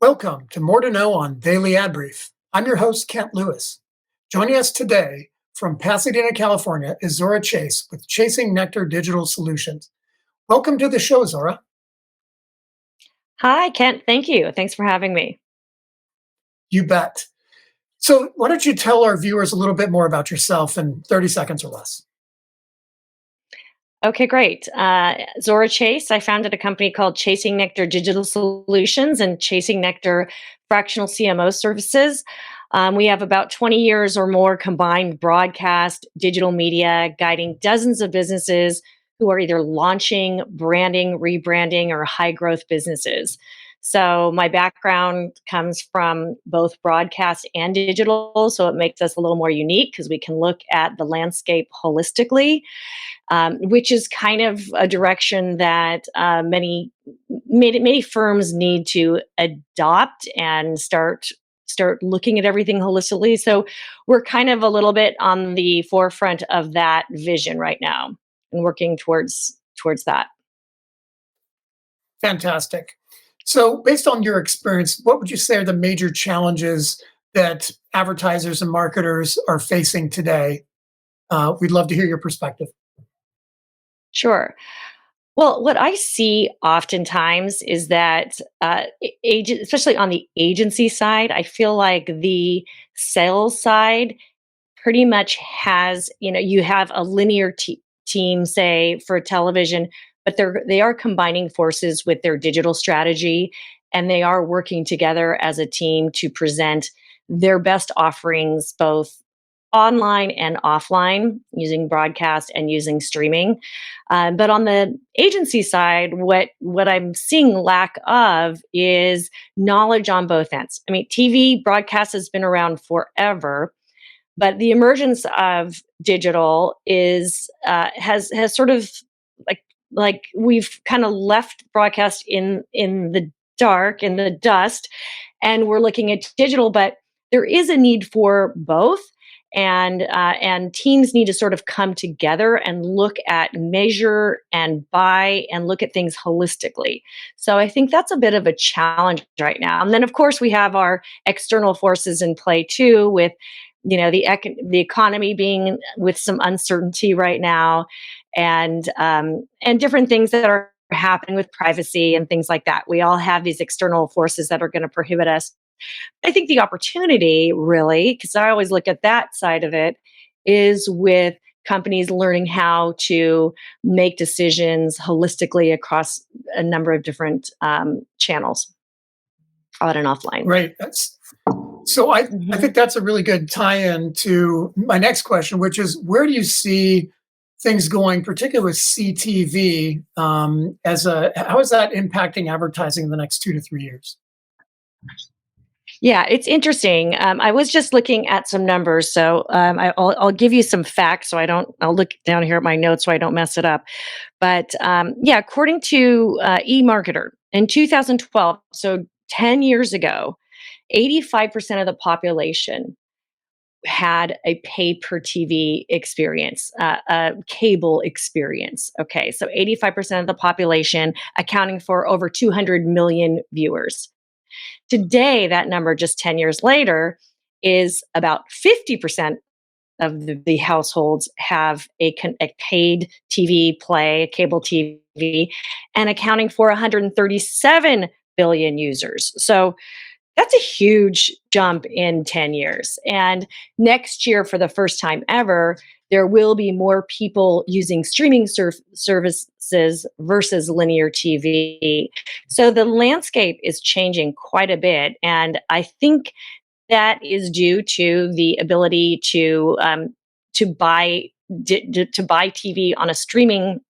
Welcome to More to Know on Daily Ad Brief. I'm your host, Kent Lewis. Joining us today from Pasadena, California is Zora Chase with Chasing Nectar Digital Solutions. Welcome to the show, Zora. Hi, Kent. Thank you. Thanks for having me. You bet. So, why don't you tell our viewers a little bit more about yourself in 30 seconds or less? Okay, great. Zora Chase. I founded a company called Chasing Nectar Digital Solutions and Chasing Nectar Fractional CMO Services. We have about 20 years or more combined broadcast, digital media, guiding dozens of businesses who are either launching, branding, rebranding, or high growth businesses. So, my background comes from both broadcast and digital. So, it makes us a little more unique because we can look at the landscape holistically, which is kind of a direction that many firms need to adopt and start looking at everything holistically. So we're kind of a little bit on the forefront of that vision right now and working towards that. Fantastic. So, based on your experience, what would you say are the major challenges that advertisers and marketers are facing today? We'd love to hear your perspective. Sure. Well, what I see oftentimes is that especially on the agency side, I feel like the sales side pretty much has, you have a linear team, say for television, but they are combining forces with their digital strategy, and they are working together as a team to present their best offerings both online and offline using broadcast and using streaming. But on the agency side, what I'm seeing lack of is knowledge on both ends. I mean, TV broadcast has been around forever, but the emergence of digital is has sort of like we've kind of left broadcast in the dark, in the dust, and we're looking at digital. But there is a need for both, and teams need to sort of come together and look at measure and buy and look at things holistically. So I think that's a bit of a challenge right now. And then of course we have our external forces in play too, with the economy being with some uncertainty right now, and different things that are happening with privacy and things like that. We all have these external forces that are going to prohibit us. I think the opportunity, really, because I always look at that side of it, is with companies learning how to make decisions holistically across a number of different channels, on and offline. Great. So I Mhm. think that's a really good tie-in to my next question, which is where do you see things going, particularly with CTV, how is that impacting advertising in the next 2 to 3 years? Yeah, it's interesting. I was just looking at some numbers, so I'll give you some facts. So I don't. I'll look down here at my notes so I don't mess it up. But yeah, according to eMarketer in 2012, so 10 years ago, 85% of the population had a pay per TV experience, a cable experience. Okay, so 85% of the population, accounting for over 200 million viewers. Today, that number, just 10 years later, is about 50% of the households have a paid TV play, a cable TV, and accounting for 137 billion users. So that's a huge jump in 10 years. And next year, for the first time ever, there will be more people using streaming services versus linear TV. So the landscape is changing quite a bit. And I think that is due to the ability to buy to buy TV on a streaming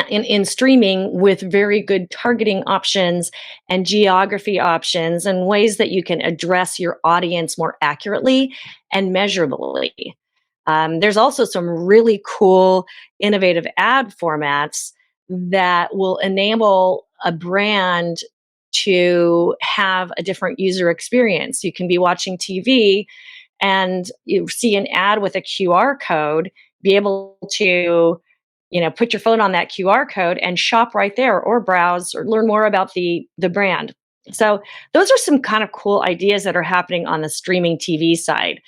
in streaming with very good targeting options and geography options and ways that you can address your audience more accurately and measurably. There's also some really cool, innovative ad formats that will enable a brand to have a different user experience. You can be watching TV and you see an ad with a QR code, be able to put your phone on that QR code and shop right there or browse or learn more about the brand. So those are some kind of cool ideas that are happening on the streaming TV side.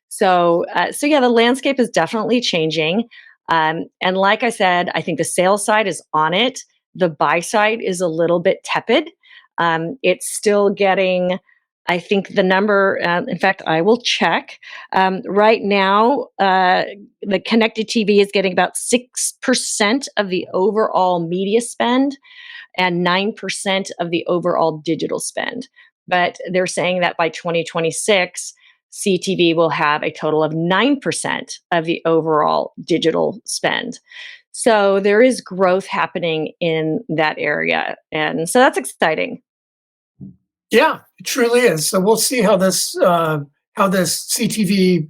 So yeah, the landscape is definitely changing. And like I said, I think the sales side is on it. The buy side is a little bit tepid. It's still getting, I think the number, in fact, I will check. Right now, the connected TV is getting about 6% of the overall media spend and 9% of the overall digital spend. But they're saying that by 2026, CTV will have a total of 9% of the overall digital spend. So there is growth happening in that area. And so that's exciting. Yeah, it truly is. So we'll see how this CTV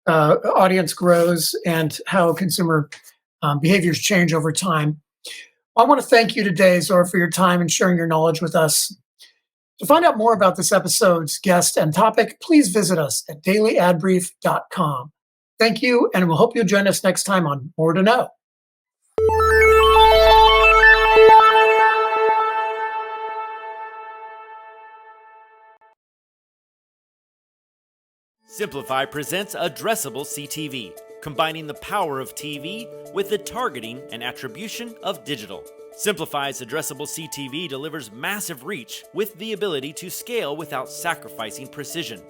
audience grows and how consumer behaviors change over time. I want to thank you today, Zora, for your time and sharing your knowledge with us. To find out more about this episode's guest and topic, please visit us at dailyadbrief.com. Thank you, and we'll hope you'll join us next time on More to Know. Simplify presents Addressable CTV, combining the power of TV with the targeting and attribution of digital. Simplify's Addressable CTV delivers massive reach with the ability to scale without sacrificing precision.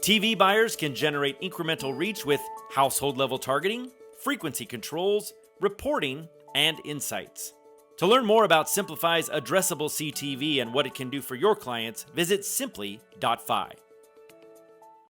TV buyers can generate incremental reach with household-level targeting, frequency controls, reporting, and insights. To learn more about Simplify's Addressable CTV and what it can do for your clients, visit simply.fi.